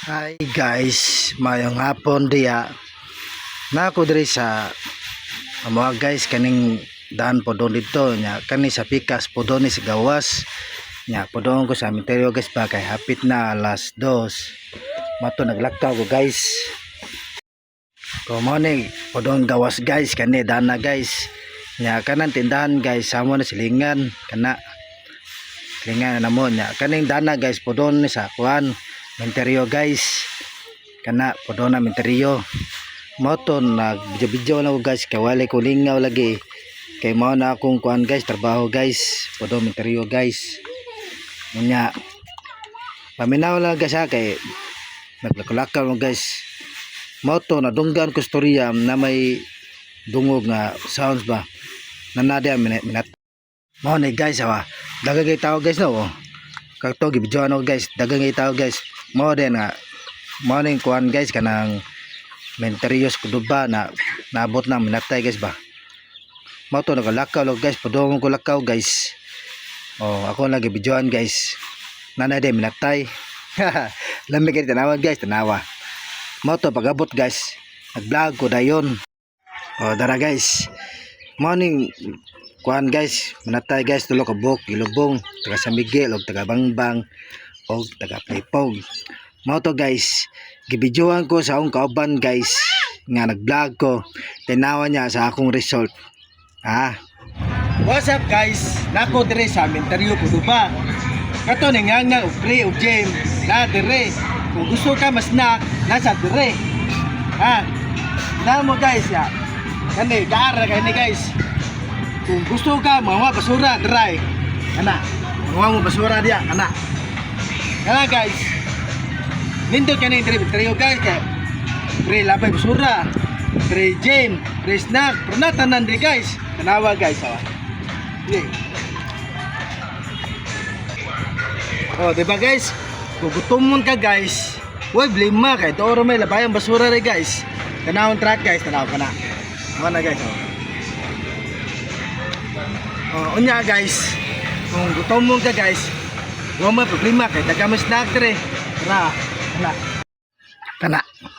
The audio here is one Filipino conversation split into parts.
Hi guys, mayong hapon diya. Nako diri sa mga guys kaning daan po doon dito nya kani sa pikas po doon sa gawas. Nya po doon ko sa Minterio guys ba kay hapit na alas 2. Mato naglakaw ko guys. Ko mo ni po doon gawas guys kani daan na guys. Nya kanan tindahan guys samo na silingan kana. Silingan na mo nya kaning daan na guys po doon sa kuan Minterio guys kana podo na Minterio moto nag video na ko guys kay wala ko lingaw lagi kay mao na akong kuan guys trabaho guys podo Minterio guys nya paminaw lang guys ha kay naglakulakaw lang guys moto na dunggan ko storya na may dungog nga sounds ba nanada minat mao ni guys ha dagang kay tao guys no kakto gibidyo ano guys dagang kay tao guys mo din nga morning kuan guys kanang Minterios kuduba na naabot na minatay guys ba mo to nagalakaw log guys padong ko lakaw guys ako lagi bidyoan guys nanay de minatay lamig kay tanawa guys tanawa mo to pagabot guys nag-vlog ko dayon dara guys morning kuan guys minatay guys tulo ka buk ilubong taga San Miguel og taga Bangbang og taga Paypog mo to guys gibidyoan ko sa akong kauban guys nga nag-vlog ko tinawa niya sa akong result what's up guys nako dire sa Minterio Kuduba kato ni nga og pre og gym na dire kung gusto ka mas snack nasa dire na mo guys ya kani gaara kani guys kung gusto ka mga basura dry kana mga mo basura dia kana guys nindot ka na yung Minterio guys kaya pre labay basura pre gym pre snack pre natanan di guys kanawa guys diba guys kung gutumon ka guys huwag blima kaya doon may labayang basura rin guys kanawang track guys tanaw ka na mga na guys unya guys kung gutumon ka guys huwag may problema kaya dagang snack rin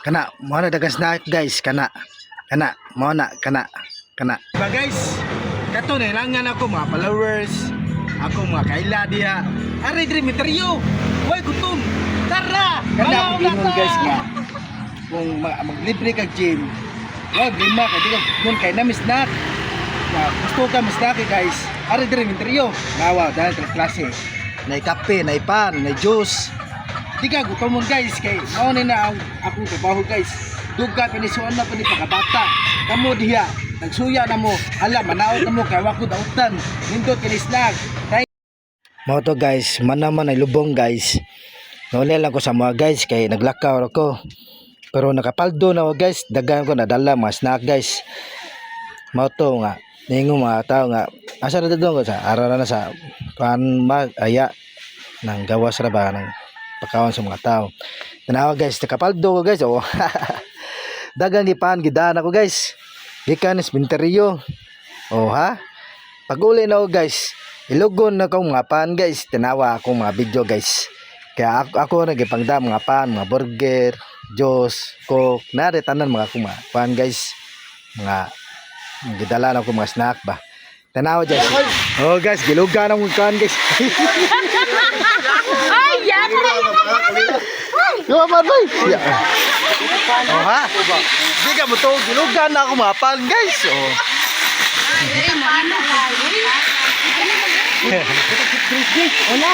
kana mo na dagang snack guys kana mo na kana diba guys kato nilangan ako mga followers ako mga kaila diya ari diri Minterio way gutom tara kana ako guys nga kung maglibre kag gym wag lima kay di kun kay na snack gusto ka snack guys ari diri Minterio nawa dahil klase na kape na pan na juice di ka gutomon guys kay mao ni na akong trabaho guys duga pinisuan na pani pagkabata kamo diha nagsuya na mo hala manaot na mo kay wako dautan nindot kini snack mo to guys manaman ay lubong guys nauli lang ko sa mga guys kay naglakaw ako pero nakapaldo na ako guys dagan ko nadala mga snack guys mo to nga ningo mga tao nga asa na dadong ko sa araw na sa kan aya nang gawas ra ba nang pagkawan sa mga tao tanawa guys nakapaldo ko guys dagang gipan gidaan ako guys gikan is Minterio pag uli na ako guys ilugon na akong mga pan guys tanawa akong mga video guys kaya ako nagipangda mga pan mga burger juice coke nari tanan mga akong mga pan guys mga gidala na ako mga snack ba tanawa guys guys gilugan na akong kan guys ay yan yo man boy di ka mo to gilugan na ako mga pan guys wala